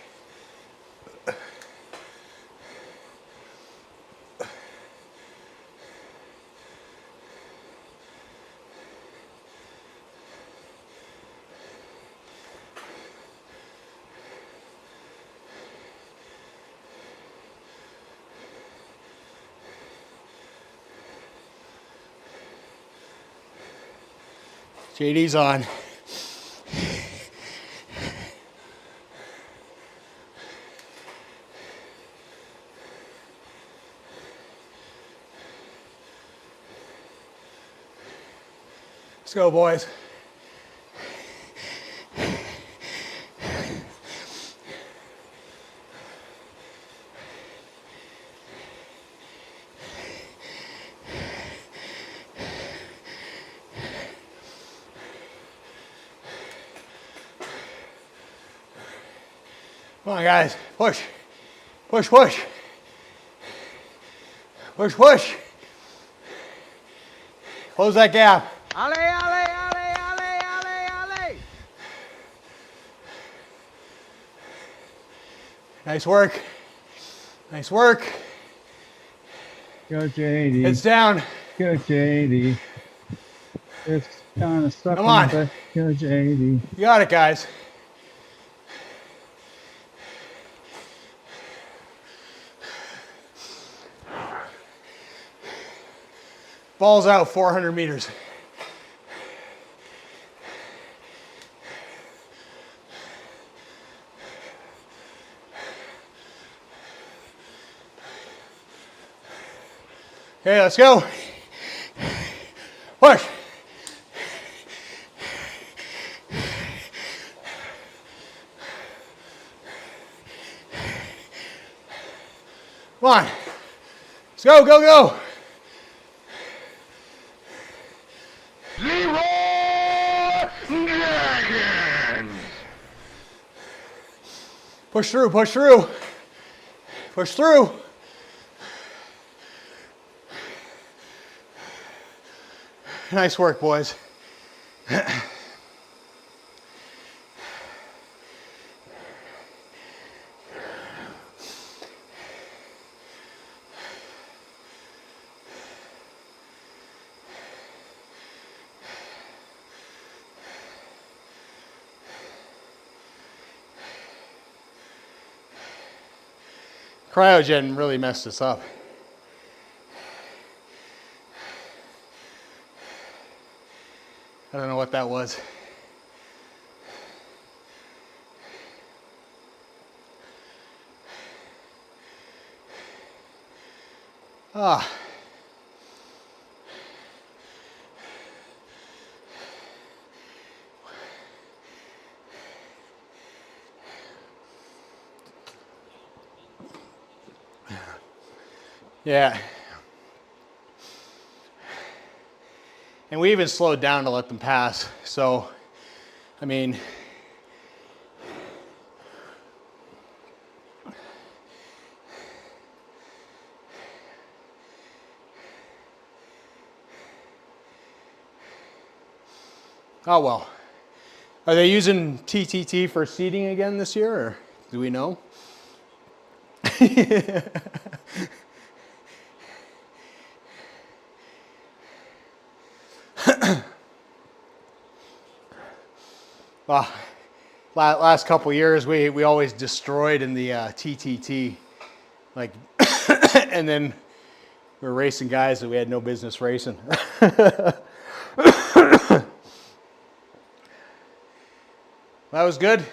JD's on. Let's go, boys. Come on, guys. Push. Push, push. Push, push. Close that gap. Ale, ale, ale, ale, ale, ale. Nice work. Nice work. Go JD. Heads down. Go JD. It's kind of stuck. Come on. But go JD. You got it, guys. Ball's out 400 meters. Okay, let's go. Push. Come on. Let's go, go, go. Push through, push through. Push through. Nice work, boys. Cryogen really messed us up. I don't know what that was. Ah. Yeah. And we even slowed down to let them pass. So, I mean, oh well. Are they using TTT for seating again this year, or do we know? Well, last couple years we always destroyed in the TTT, like, and then we were racing guys that we had no business racing. That was good.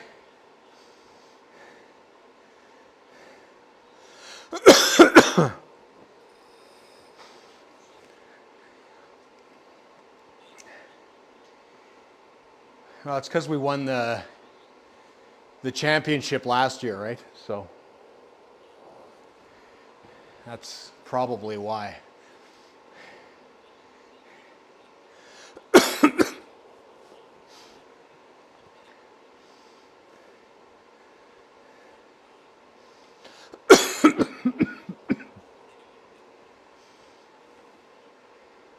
Well, it's because we won the championship last year, right? So that's probably why.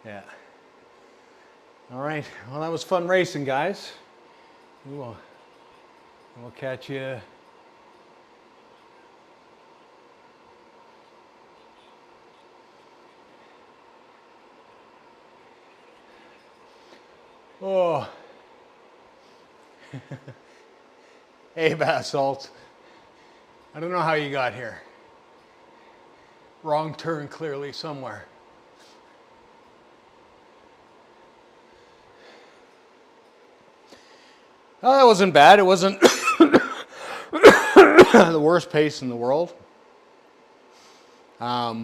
Yeah. All right. Well, that was fun racing, guys. We'll catch you Oh. Hey, Basalt. I don't know how you got here. Wrong turn clearly somewhere. Oh, that wasn't bad. It wasn't the worst pace in the world. Yeah,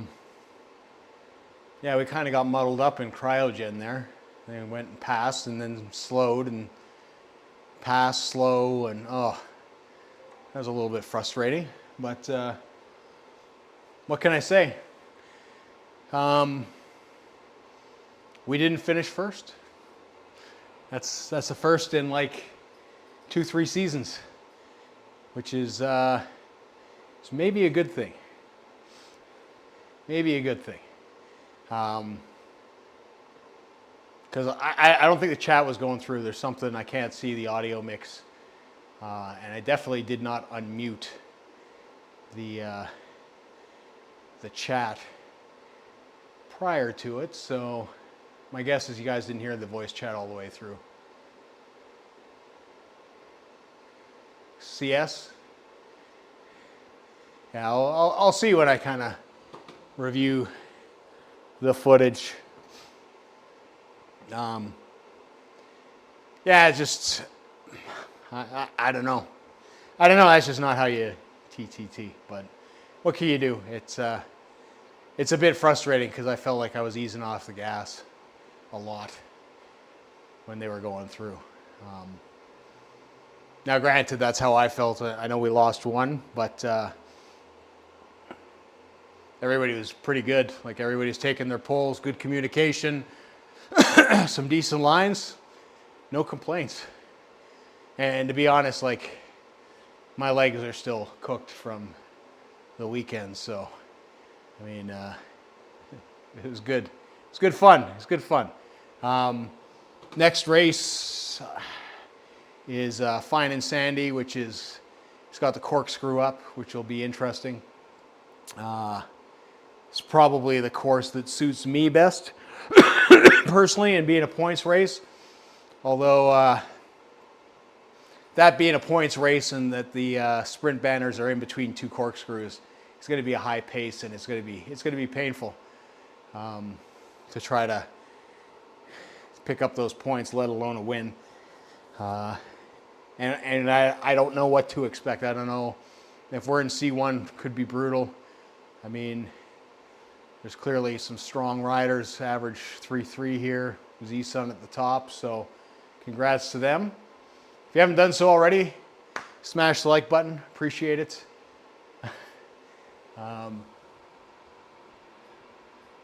we kind of got muddled up in cryogen there. They went and passed and then slowed and passed slow, and oh, that was a little bit frustrating. But what can I say? We didn't finish first. That's the first in like 2-3 seasons, which is it's maybe a good thing. Maybe a good thing. Because I don't think the chat was going through. There's something I can't see the audio mix, and I definitely did not unmute the chat prior to it. So my guess is you guys didn't hear the voice chat all the way through. CS? Yeah, I'll see when I kind of review the footage. Yeah, it's just, I don't know. I don't know, that's just not how you TTT, but what can you do? It's a bit frustrating because I felt like I was easing off the gas a lot when they were going through. Now, granted, that's how I felt. I know we lost one, but everybody was pretty good. Like, everybody's taking their polls, good communication, some decent lines, no complaints. And to be honest, like, my legs are still cooked from the weekend, so, I mean, it was good. It's good fun. It's good fun. Next race is Fine and Sandy, which is, it's got the corkscrew up, which will be interesting. It's probably the course that suits me best, personally, and being a points race. Although, that being a points race and that the sprint banners are in between two corkscrews, it's going to be a high pace, and it's going to be painful to try to pick up those points, let alone a win. And I don't know what to expect. I don't know if we're in C1, could be brutal. I mean, there's clearly some strong riders, average 3.3 here. Z-Sun at the top, so congrats to them. If you haven't done so already, smash the like button. Appreciate it.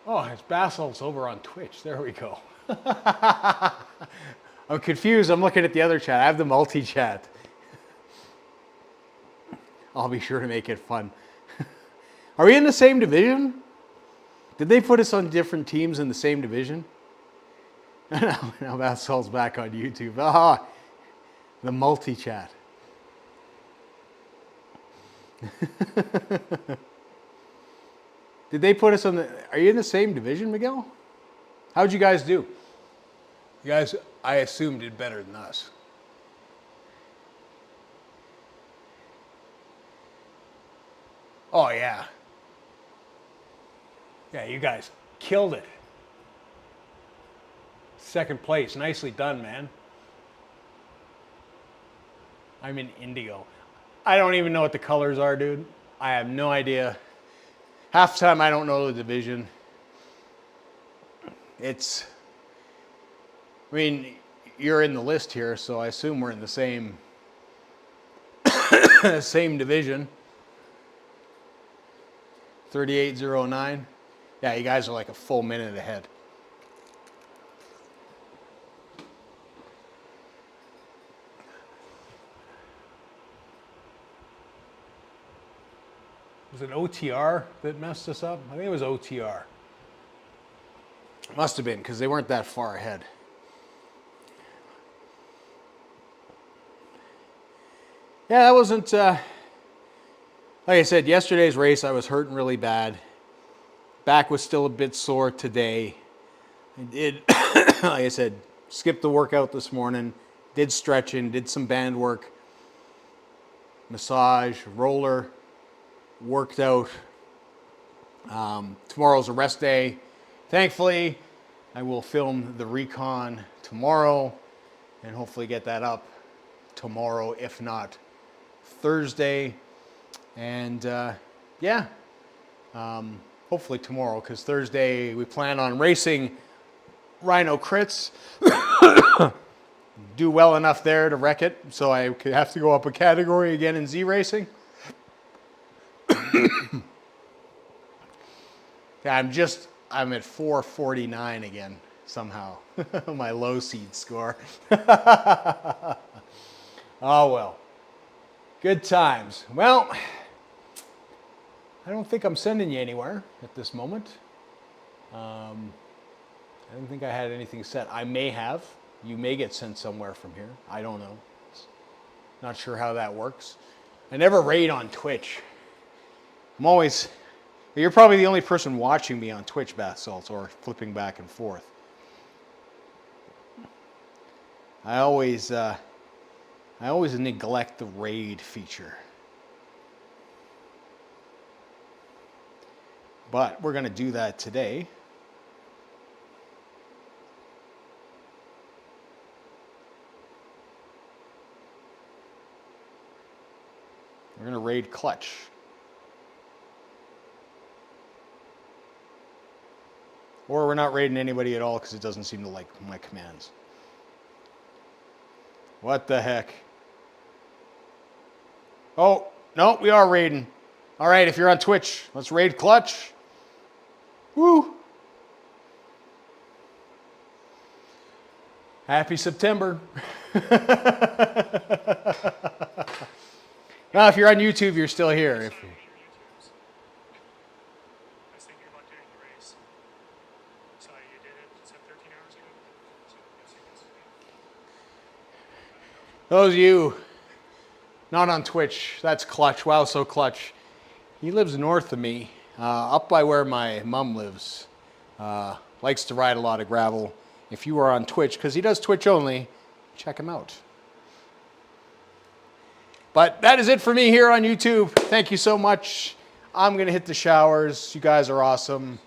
Oh, it's Basil's over on Twitch. There we go. I'm confused. I'm looking at the other chat. I have the multi-chat. I'll be sure to make it fun. Are we in the same division? Did they put us on different teams in the same division? Now Basil's back on YouTube. Ah, the multi-chat. Did they put us on the... Are you in the same division, Miguel? How'd you guys do? You guys, I assume, did better than us. Oh, yeah. Yeah, you guys killed it. Second place. Nicely done, man. I'm in indigo. I don't even know what the colors are, dude. I have no idea. Half the time I don't know the division. It's... I mean, you're in the list here, so I assume we're in the same same division. 38.09. Yeah, you guys are like a full minute ahead. Was it OTR that messed us up? I think it was OTR. Must have been, because they weren't that far ahead. Yeah, that wasn't, like I said, yesterday's race I was hurting really bad. Back was still a bit sore today. I did, like I said, skipped the workout this morning, did stretching, did some band work, massage, roller, worked out. Tomorrow's a rest day. Thankfully, I will film the recon tomorrow and hopefully get that up tomorrow, if not Thursday. And hopefully tomorrow, because Thursday we plan on racing Rhino Crits. Do well enough there to wreck it, so I could have to go up a category again in Z-Racing. I'm at 449 again, somehow. My low seed score. Oh well. Good times. Well, I don't think I'm sending you anywhere at this moment. I don't think I had anything set. I may have. You may get sent somewhere from here. I don't know. Not sure how that works. I never raid on Twitch. You're probably the only person watching me on Twitch, bath salts, or flipping back and forth. I always neglect the raid feature. But we're going to do that today. We're going to raid Clutch. Or we're not raiding anybody at all because it doesn't seem to like my commands. What the heck? Oh, no, we are raiding. All right, if you're on Twitch, let's raid Clutch. Woo! Happy September. Now, if you're on YouTube, you're still here. Those of you not on Twitch, that's Clutch. Wow, so Clutch. He lives north of me, up by where my mom lives. Likes to ride a lot of gravel. If you are on Twitch, because he does Twitch only, check him out. But that is it for me here on YouTube. Thank you so much. I'm going to hit the showers. You guys are awesome.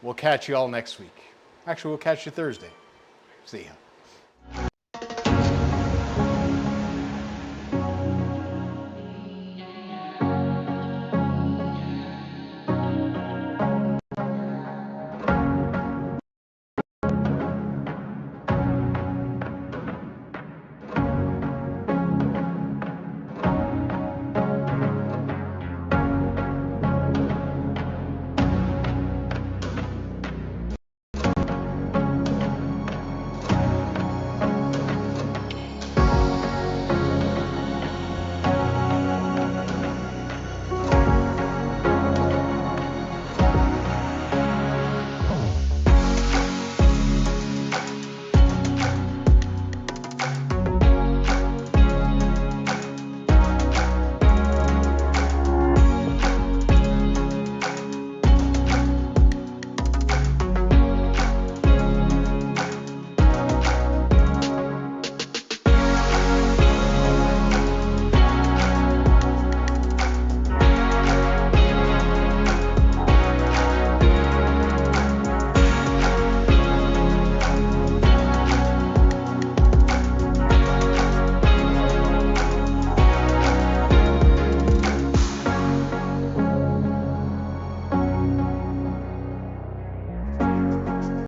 We'll catch you all next week. Actually, we'll catch you Thursday. See ya.